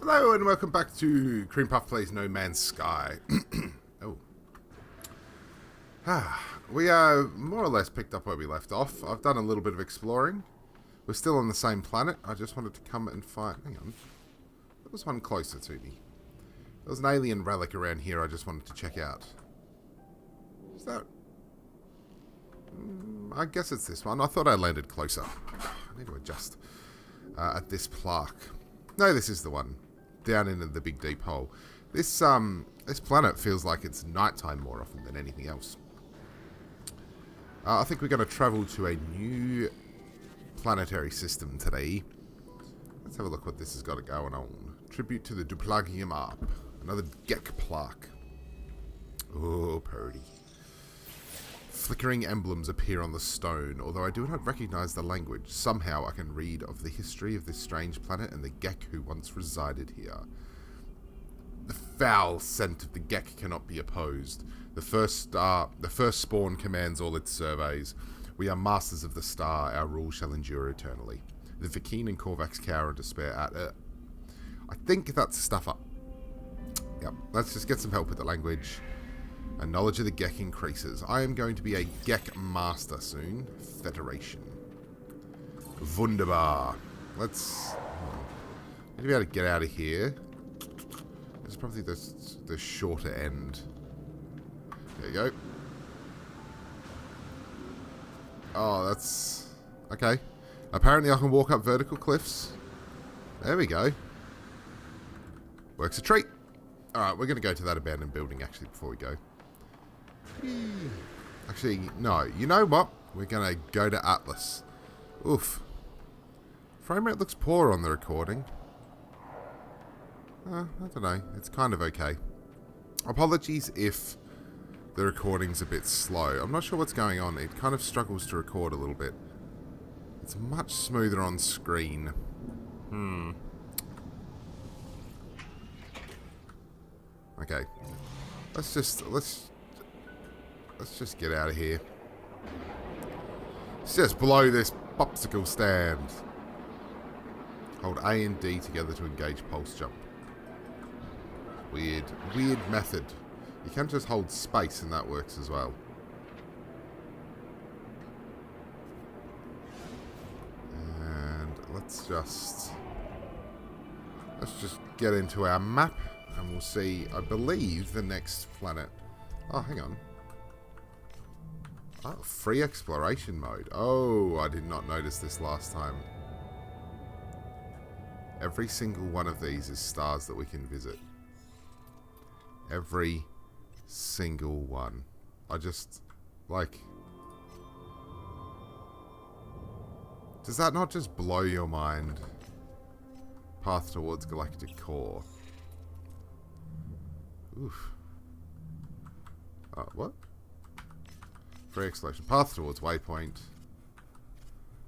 Hello and welcome back to Crmpf Plays No Man's Sky. Oh. We more or less picked up where we left off. I've done a little bit of exploring. We're still on the same planet. I just wanted to come and find... Hang on. There was one closer to me. There was an alien relic around here I just wanted to check out. Is that... I guess it's this one. I thought I landed closer. I need to adjust at this plaque. No, this is the one. Down into the big deep hole. This planet feels like it's nighttime more often than anything else. I think we're going to travel to a new planetary system today. Let's have a look what this has got going on. Tribute to the Duplagium Arp. Another Gek plaque. Oh, purdy. Flickering emblems appear on the stone, although I do not recognize the language. Somehow I can read of the history of this strange planet and the Gek who once resided here. The foul scent of the Gek cannot be opposed. The first spawn commands all its surveys. We are masters of the star, our rule shall endure eternally. The Vakeen and Korvax cower in despair at it. I think that's stuff up. Yep, let's just get some help with the language. And knowledge of the Gek increases. I am going to be a Gek master soon. Federation. Wunderbar. Let's... Need to be able to get out of here. This is probably the shorter end. There you go. Oh, that's... Okay. Apparently I can walk up vertical cliffs. There we go. Works a treat. Alright, we're going to go to that abandoned building actually before we go. Actually, no. You know what? We're going to go to Atlas. Oof. Frame rate looks poor on the recording. I don't know. It's kind of okay. Apologies if the recording's a bit slow. I'm not sure what's going on. It kind of struggles to record a little bit. It's much smoother on screen. Okay. Let's just get out of here. Let's just blow this popsicle stand. Hold A and D together to engage pulse jump. Weird method. You can just hold space and that works as well. And let's just get into our map and we'll see, I believe, the next planet. Oh, hang on. Oh, free exploration mode. Oh, I did not notice this last time. Every single one of these is stars that we can visit. Every single one. I just, like... Does that not just blow your mind? Path towards galactic core. Oof. What? Free exploration. Path towards waypoint.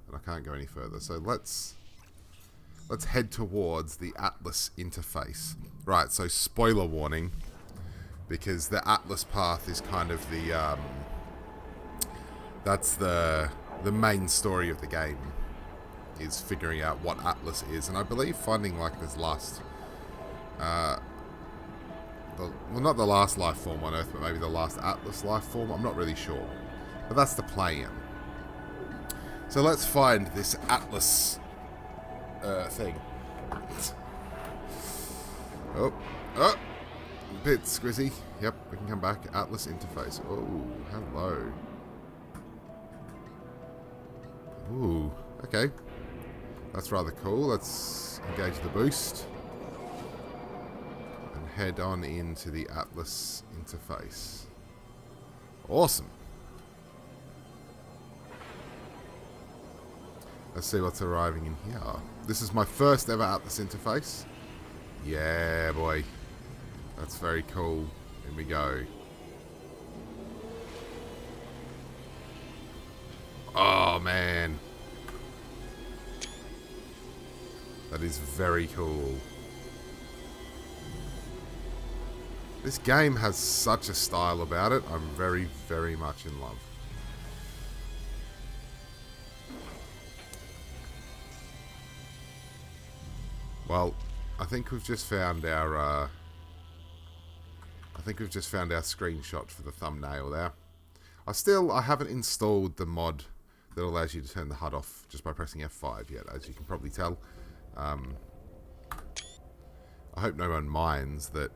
And I can't go any further. So let's head towards the Atlas interface. Right, so spoiler warning. Because the Atlas path is kind of the... that's the main story of the game. Is figuring out what Atlas is. And I believe finding like this last... well, not the last life form on Earth, but maybe the last Atlas life form. I'm not really sure. But that's the plan. So let's find this Atlas thing. Oh, a bit squizzy. Yep, we can come back. Atlas interface. Oh, hello. Ooh, okay. That's rather cool. Let's engage the boost. And head on into the Atlas interface. Awesome. Let's see what's arriving in here. This is my first ever Atlas interface. Yeah, boy. That's very cool. Here we go. Oh, man. That is very cool. This game has such a style about it. I'm very, very much in love. Well, I think we've just found our screenshot for the thumbnail there. I haven't installed the mod that allows you to turn the HUD off just by pressing F5 yet, as you can probably tell. I hope no one minds that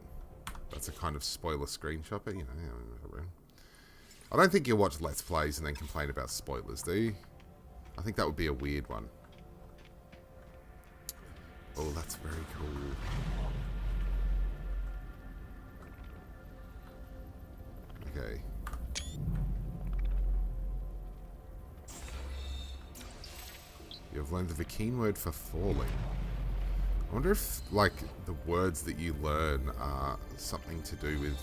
that's a kind of spoiler screenshot, but you know, I don't think you'll watch Let's Plays and then complain about spoilers, do you? I think that would be a weird one. Oh, that's very cool. Okay. You have learned the Vakine word for falling. I wonder if, like, the words that you learn are something to do with,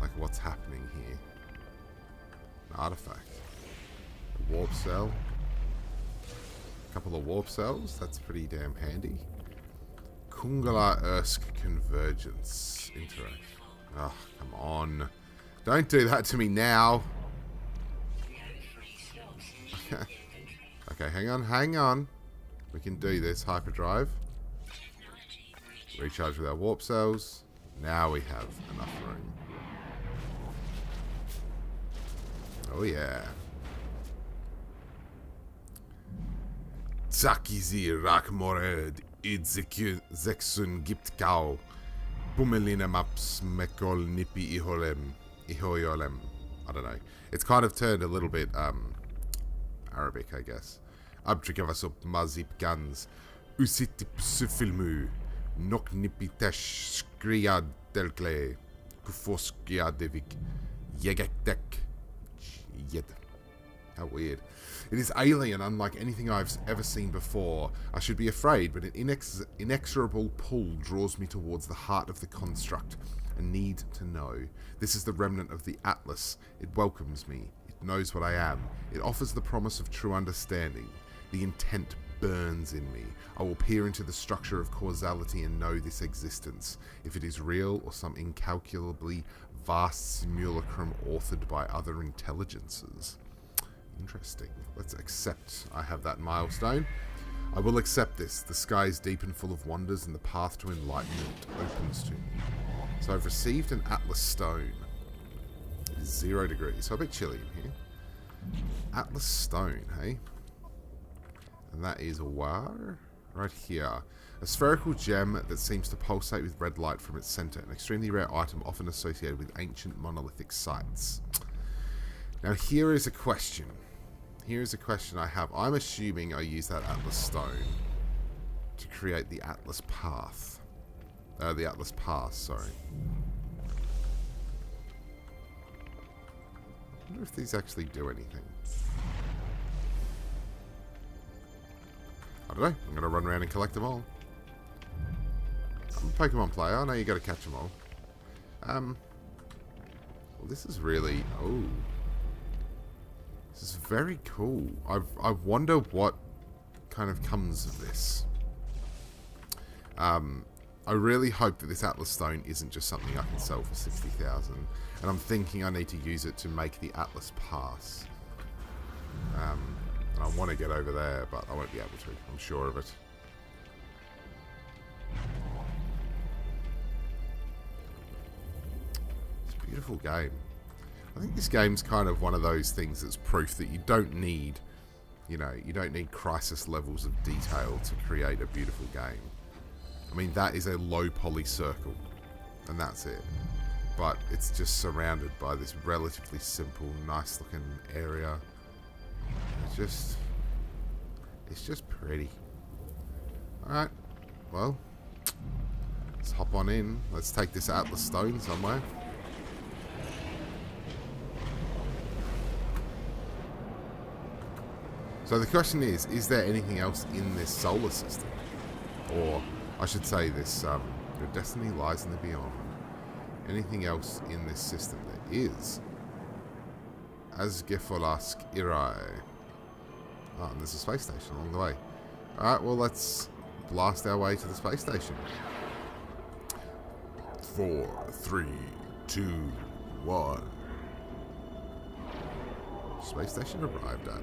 like, what's happening here. An artifact. A warp cell. A couple of warp cells. That's pretty damn handy. Kungala-Ersk convergence. Interact. Oh, come on. Don't do that to me now. Okay, hang on. We can do this. Hyperdrive. Recharge with our warp cells. Now we have enough room. Oh yeah. Zakizi Rakmored Idzeksun gibt Kau. Bumelina maps Mekol Nipi Ihoyolem. I don't know. It's kind of turned a little bit Arabic, I guess. Abtrikavasup mazip guns. Usitip sufilmu. Nok nipitesh skria delkle. Kufoskia devik. Yegektek. Yed. How weird. It is alien, unlike anything I've ever seen before. I should be afraid, but an inexorable pull draws me towards the heart of the construct. A need to know. This is the remnant of the Atlas. It welcomes me. It knows what I am. It offers the promise of true understanding. The intent burns in me. I will peer into the structure of causality and know this existence. If it is real or some incalculably vast simulacrum authored by other intelligences. Interesting. Let's accept I have that milestone. I will accept this. The sky is deep and full of wonders, and the path to enlightenment opens to me. So I've received an Atlas stone. It is 0 degrees, so a bit chilly in here. Atlas stone, hey? And that is where? Right here. A spherical gem that seems to pulsate with red light from its center. An extremely rare item often associated with ancient monolithic sites. Now here is a question. Here is a question I have. I'm assuming I use that Atlas stone to create the Atlas path. The Atlas pass, sorry. I wonder if these actually do anything. I don't know. I'm going to run around and collect them all. I'm a Pokemon player. I know you got to catch them all. Well, this is really... Oh. This is very cool. I wonder what kind of comes of this. I really hope that this Atlas Stone isn't just something I can sell for 60,000. And I'm thinking I need to use it to make the Atlas Pass. And I want to get over there, but I won't be able to. I'm sure of it. It's a beautiful game. I think this game's kind of one of those things that's proof that you don't need, you know, you don't need crisis levels of detail to create a beautiful game. I mean, that is a low poly circle, and that's it. But it's just surrounded by this relatively simple, nice looking area. It's just pretty. Alright, well, let's hop on in. Let's take this Atlas Stone somewhere. So the question is there anything else in this solar system? Or, I should say this, your destiny lies in the beyond. Anything else in this system? There is. Asgefolask Irai. Oh, and there's a space station along the way. Alright, well, let's blast our way to the space station. 4, 3, 2, 1. Space station arrived at.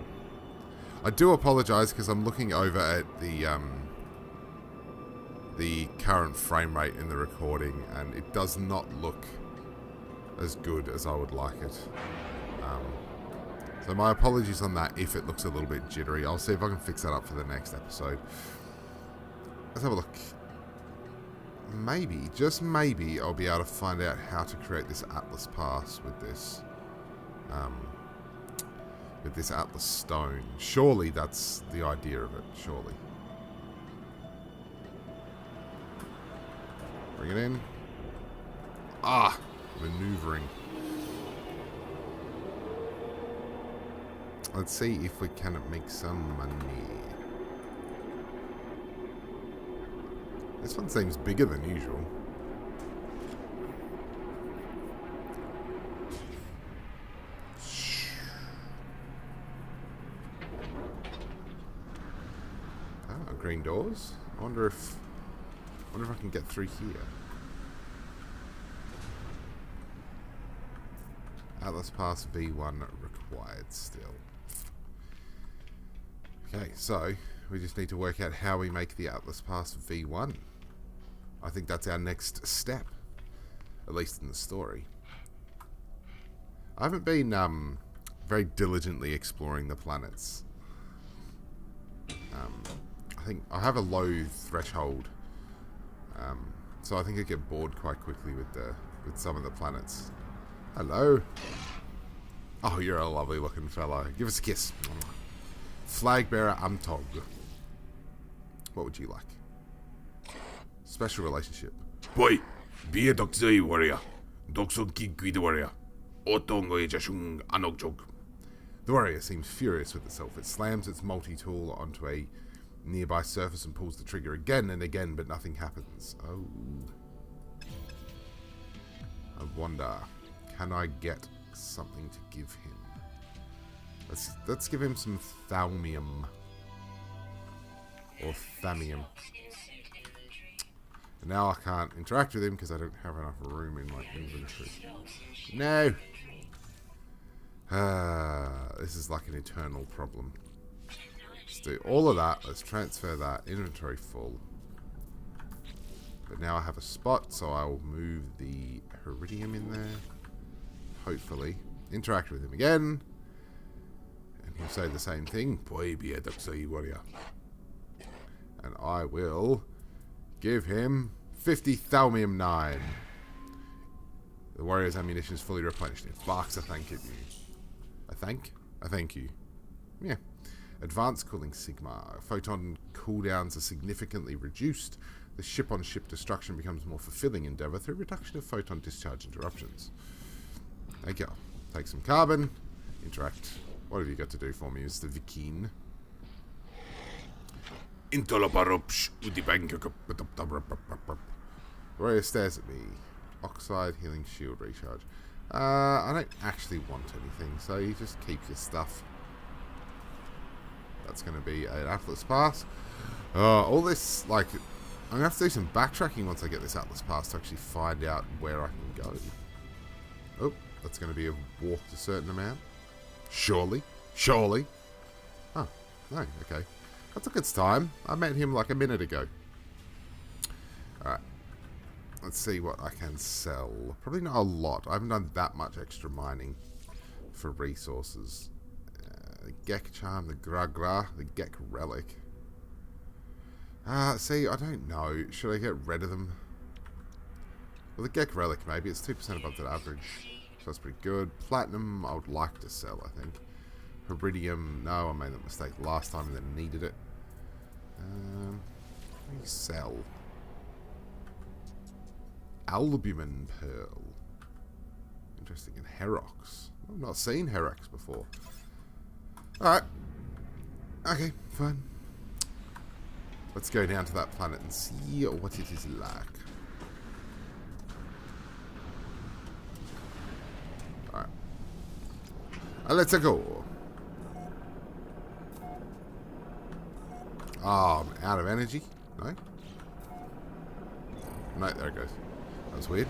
I do apologise because I'm looking over at the the current frame rate in the recording, and it does not look as good as I would like it. So my apologies on that if it looks a little bit jittery. I'll see if I can fix that up for the next episode. Let's have a look. Maybe, just maybe, I'll be able to find out how to create this Atlas pass with this Atlas stone. Surely that's the idea of it, surely. Bring it in. Ah! Maneuvering. Let's see if we can make some money. This one seems bigger than usual. Ah, green doors. I wonder if I can get through here. Atlas Pass V1 required still. Okay, so we just need to work out how we make the Atlas Pass V1. I think that's our next step, at least in the story. I haven't been very diligently exploring the planets. I think I have a low threshold, so I think I get bored quite quickly with some of the planets. Hello. Oh, you're a lovely looking fella. Give us a kiss. Flag bearer Amtog. What would you like? Special relationship. Boy, be a doxy warrior. Doxon kid warrior. Otongo jashung anogjog. The warrior seems furious with itself. It slams its multi-tool onto a nearby surface and pulls the trigger again and again, but nothing happens. Oh. I wonder, can I get something to give him? Let's give him some thaumium. Or thamium. And now I can't interact with him because I don't have enough room in my inventory. No! This is like an eternal problem. Let's do all of that. Let's transfer that. Inventory full. But now I have a spot, so I will move the Iridium in there. Hopefully. Interact with him again. And he'll say the same thing. Boy, be a doxy warrior. And I will give him 50 Thaumium 9. The warrior's ammunition is fully replenished. It barks a thank you. A thank? A thank you. Yeah. Advanced cooling Sigma. Photon cooldowns are significantly reduced. The ship-on-ship destruction becomes a more fulfilling endeavour through reduction of photon discharge interruptions. Okay. Take some carbon. Interact. What have you got to do for me, Mr. Vikin? Warrior stares at me. Oxide, healing, shield, recharge. I don't actually want anything, so you just keep your stuff. That's going to be an Atlas Pass. All this, like, I'm going to have to do some backtracking once I get this Atlas Pass to actually find out where I can go. Oh, that's going to be a walked a certain amount. Surely. Surely. Oh, no, okay. That took its time. I met him like a minute ago. Alright. Let's see what I can sell. Probably not a lot. I haven't done that much extra mining for resources. The Gek Charm, the Gra, the Gek Relic. See, I don't know. Should I get rid of them? Well, the Gek Relic, maybe. It's 2% above the average. So that's pretty good. Platinum, I would like to sell, I think. Iridium, no, I made that mistake last time and then needed it. Let me sell. Albumin Pearl. Interesting. And Herox. I've not seen Herox before. Alright. Okay, fine. Let's go down to that planet and see what it is like. Alright. Let's go. Oh, I'm out of energy. No? No, there it goes. That was weird.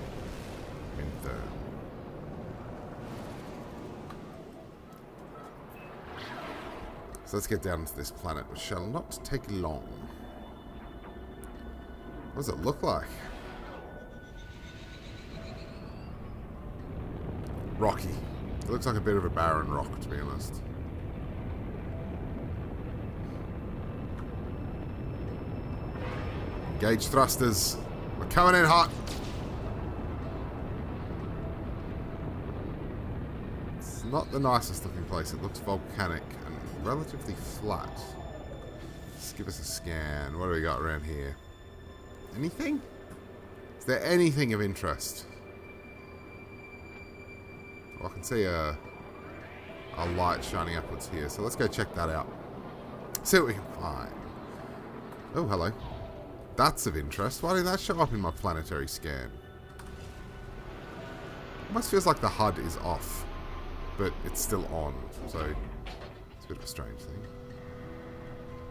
So let's get down to this planet, which shall not take long. What does it look like? Rocky. It looks like a bit of a barren rock, to be honest. Engage thrusters. We're coming in hot. It's not the nicest looking place. It looks volcanic and relatively flat. Let's give us a scan. What do we got around here? Anything? Is there anything of interest? Oh, I can see a light shining upwards here, so let's go check that out. See what we can find. Oh, hello. That's of interest. Why didn't that show up in my planetary scan? Almost feels like the HUD is off, but it's still on, so it's a bit of a strange thing.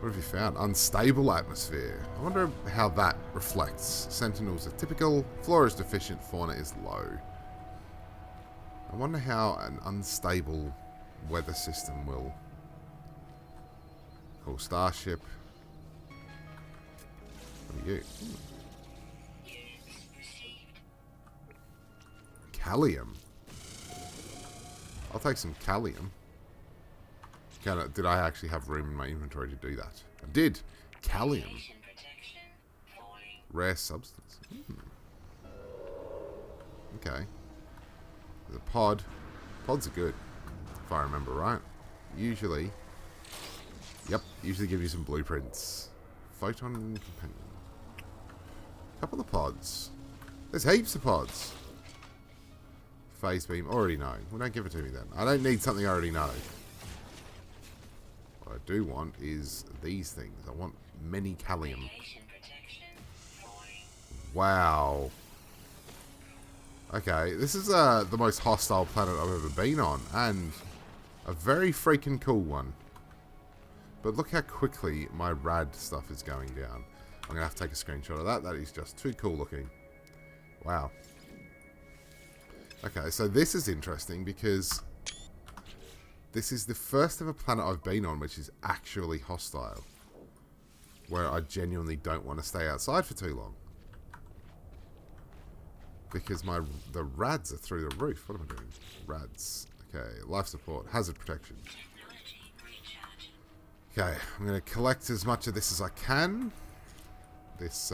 What have you found? Unstable atmosphere. I wonder how that reflects. Sentinels are typical, flora is deficient, fauna is low. I wonder how an unstable weather system will... Cool, starship. What are you? Callium. I'll take some callium. Did I actually have room in my inventory to do that? I did. Callium. Rare substance. Okay. There's a pod. Pods are good, if I remember right. Usually. Yep, usually give you some blueprints. Photon companion. Couple of pods. There's heaps of pods. Phase beam, already know. Well, don't give it to me then. I don't need something I already know. What I do want is these things. I want many callium. Wow. Okay, this is the most hostile planet I've ever been on, and a very freaking cool one. But look how quickly my rad stuff is going down. I'm going to have to take a screenshot of that. That is just too cool looking. Wow. Okay, so this is interesting because this is the first ever planet I've been on which is actually hostile. Where I genuinely don't want to stay outside for too long. Because the rads are through the roof. What am I doing? Rads. Okay, life support, hazard protection. Okay, I'm going to collect as much of this as I can. This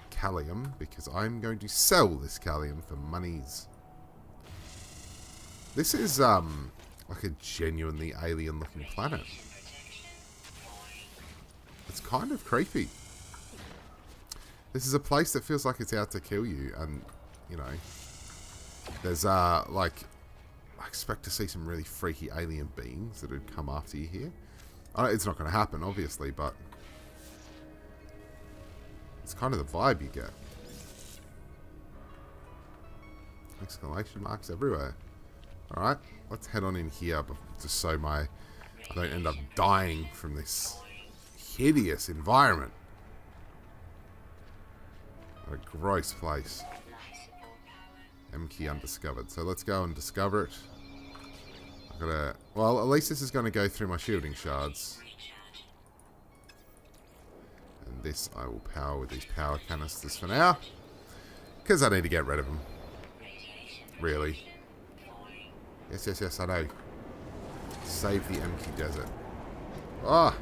callium, because I'm going to sell this callium for monies. This is like a genuinely alien looking planet. It's kind of creepy. This is a place that feels like it's out to kill you, and you know, there's like, I expect to see some really freaky alien beings that would come after you here. It's not going to happen, obviously, but it's kind of the vibe you get. Exclamation marks everywhere. Alright, let's head on in here just so I don't end up dying from this hideous environment. What a gross place. M key undiscovered. So let's go and discover it. I've got to... Well, at least this is going to go through my shielding shards. And this I will power with these power canisters for now. Because I need to get rid of them. Really. Yes, yes, yes, I know. Save the empty desert. Ah!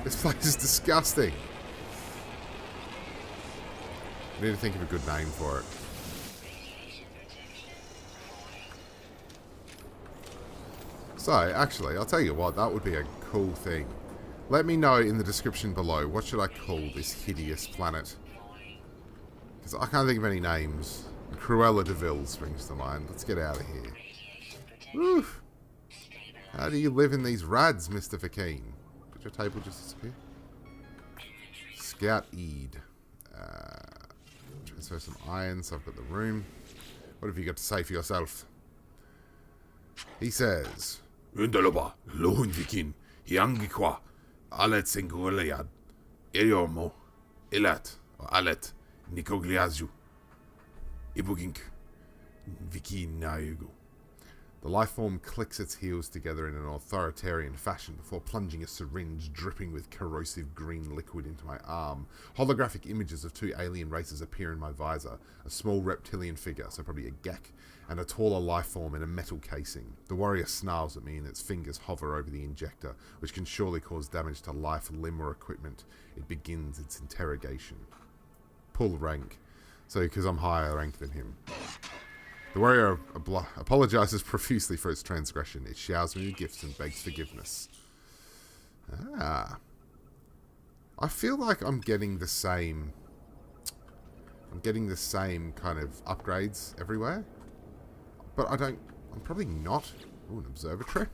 This place is disgusting. I need to think of a good name for it. So, actually, I'll tell you what, that would be a cool thing. Let me know in the description below, what should I call this hideous planet? Because I can't think of any names. Cruella de Vil springs to mind. Let's get out of here. Woo! How do you live in these rads, Mr. Fakeen? Did your table just disappear? Scout Eid. Transfer some iron, so I've got the room. What have you got to say for yourself? He says... Undaloba, lohun vikin, hiangikwa, alet singureliad, eliomo, elat, or alet, nikogliazu, ibugink, vikin nayugu. The life form clicks its heels together in an authoritarian fashion before plunging a syringe dripping with corrosive green liquid into my arm. Holographic images of 2 alien races appear in my visor. A small reptilian figure, so probably a gek, and a taller life form in a metal casing. The warrior snarls at me and its fingers hover over the injector, which can surely cause damage to life, limb, or equipment. It begins its interrogation. Pull rank. So, because I'm higher rank than him. The warrior apologizes profusely for its transgression. It showers me with gifts and begs forgiveness. Ah. I feel like I'm getting the same... kind of upgrades everywhere. But I'm probably not. Ooh, an observatory.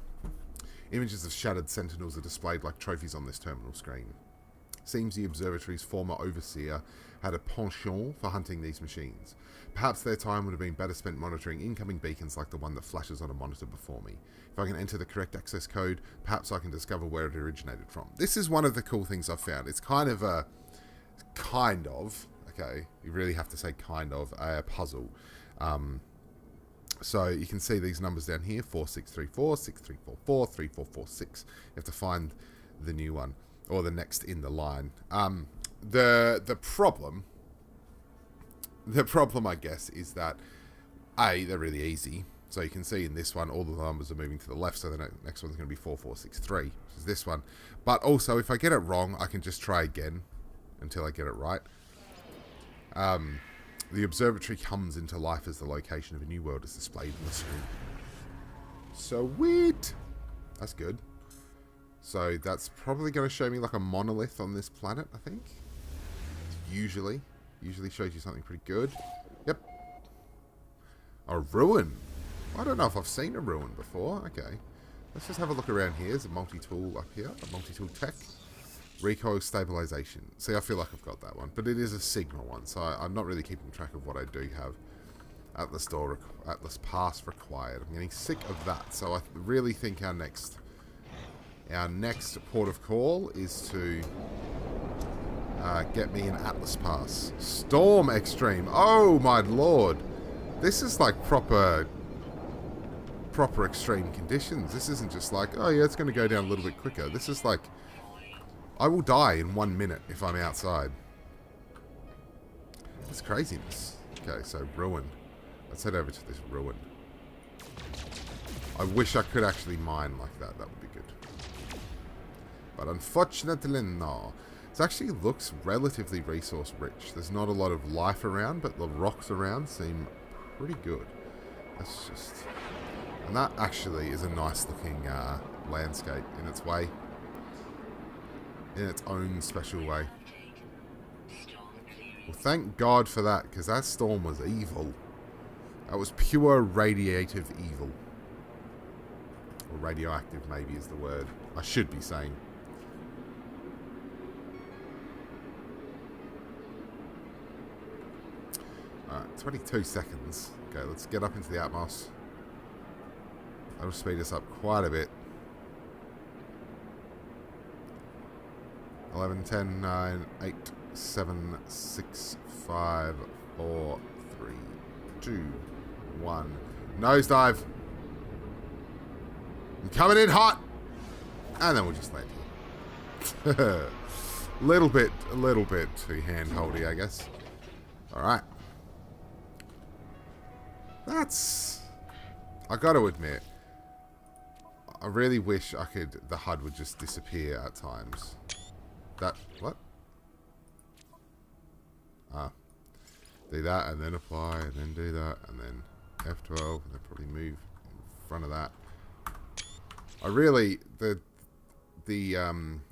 Images of shattered sentinels are displayed like trophies on this terminal screen. Seems the observatory's former overseer had a penchant for hunting these machines. Perhaps their time would have been better spent monitoring incoming beacons like the one that flashes on a monitor before me. If I can enter the correct access code, perhaps I can discover where it originated from. This is one of the cool things I've found. It's kind of, okay, you really have to say kind of, a puzzle. So you can see these numbers down here, 4634, 6344, 3446. You have to find the new one, or the next in the line. The problem, I guess, is that they're really easy. So you can see in this one, all the numbers are moving to the left, so the next one's going to be 4463, which is this one. But also, if I get it wrong, I can just try again until I get it right. The observatory comes into life as the location of a new world is displayed on the screen. Sweet! That's good. So that's probably going to show me like a monolith on this planet, I think. Usually shows you something pretty good. Yep. A ruin. I don't know if I've seen a ruin before. Okay. Let's just have a look around here. There's a multi-tool up here. A multi-tool tech. Recoil stabilization. See, I feel like I've got that one. But it is a Sigma one, so I'm not really keeping track of what I do have. Atlas pass required. I'm getting sick of that. So I really think our next port of call is to get me an Atlas pass. Storm Extreme. Oh my lord. This is like proper extreme conditions. This isn't just like, oh yeah, it's going to go down a little bit quicker. This is like, I will die in 1 minute if I'm outside. That's craziness. Okay, so ruin. Let's head over to this ruin. I wish I could actually mine like that. That would be good. But unfortunately, no. It actually looks relatively resource rich. There's not a lot of life around, but the rocks around seem pretty good. That's just... And that actually is a nice looking landscape in its way. In its own special way. Well, thank God for that, because that storm was evil. That was pure radiative evil. Or radioactive, maybe, is the word I should be saying. Alright, 22 seconds. Okay, let's get up into the Atmos. That'll speed us up quite a bit. 11, 10, 9, 8, 7, 6, 5, 4, 3, 2, 1. Nosedive. I'm coming in hot. And then we'll just land here. a little bit too hand-holdy, I guess. Alright. That's... I gotta admit, I really wish the HUD would just disappear at times. What? Do that and then apply and then do that and then F12 and then probably move in front of that. I really, the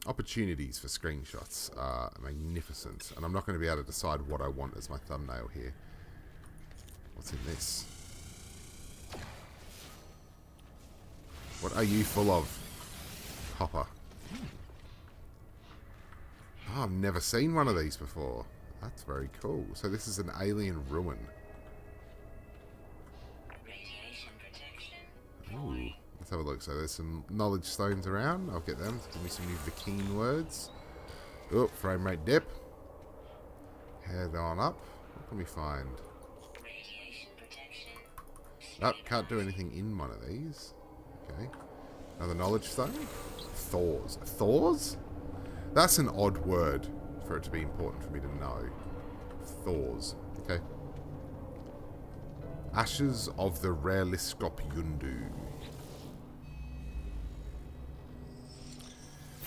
opportunities for screenshots are magnificent, and I'm not going to be able to decide what I want as my thumbnail here. What's in this? What are you full of? Hopper. Oh, I've never seen one of these before. That's very cool. So this is an alien ruin. Ooh, let's have a look. So there's some knowledge stones around. I'll get them to give me some new Vakeen words. Oh, frame rate dip. Head on up. What can we find? Oh, can't do anything in one of these. Okay. Another knowledge stone. Thors. Thors? That's an odd word for it to be important for me to know. Thors. Okay. Ashes of the Rareliskop Yundu.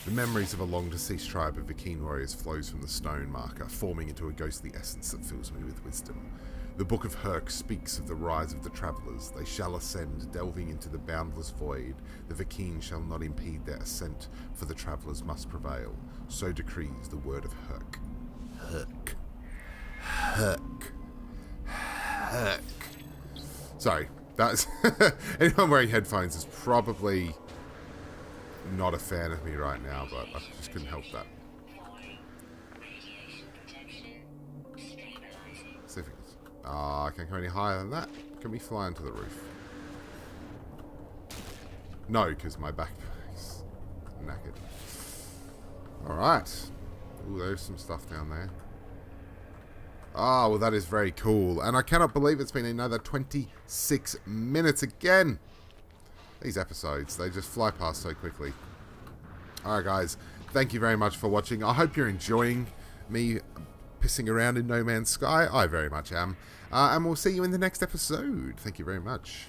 The memories of a long-deceased tribe of Vikine warriors flows from the stone marker, forming into a ghostly essence that fills me with wisdom. The Book of Herc speaks of the rise of the travellers. They shall ascend, delving into the boundless void. The Vikine shall not impede their ascent, for the travellers must prevail. So decrees the word of Herc. Herc. Herc. Herc. Sorry, that's... anyone wearing headphones is probably not a fan of me right now, but I just couldn't help that. See if we can... I can't go any higher than that. Can we fly into the roof? No, because my back is knackered. Alright. Ooh, there's some stuff down there. Ah, well that is very cool. And I cannot believe it's been another 26 minutes again. These episodes, they just fly past so quickly. Alright guys, thank you very much for watching. I hope you're enjoying me pissing around in No Man's Sky. I very much am. And we'll see you in the next episode. Thank you very much.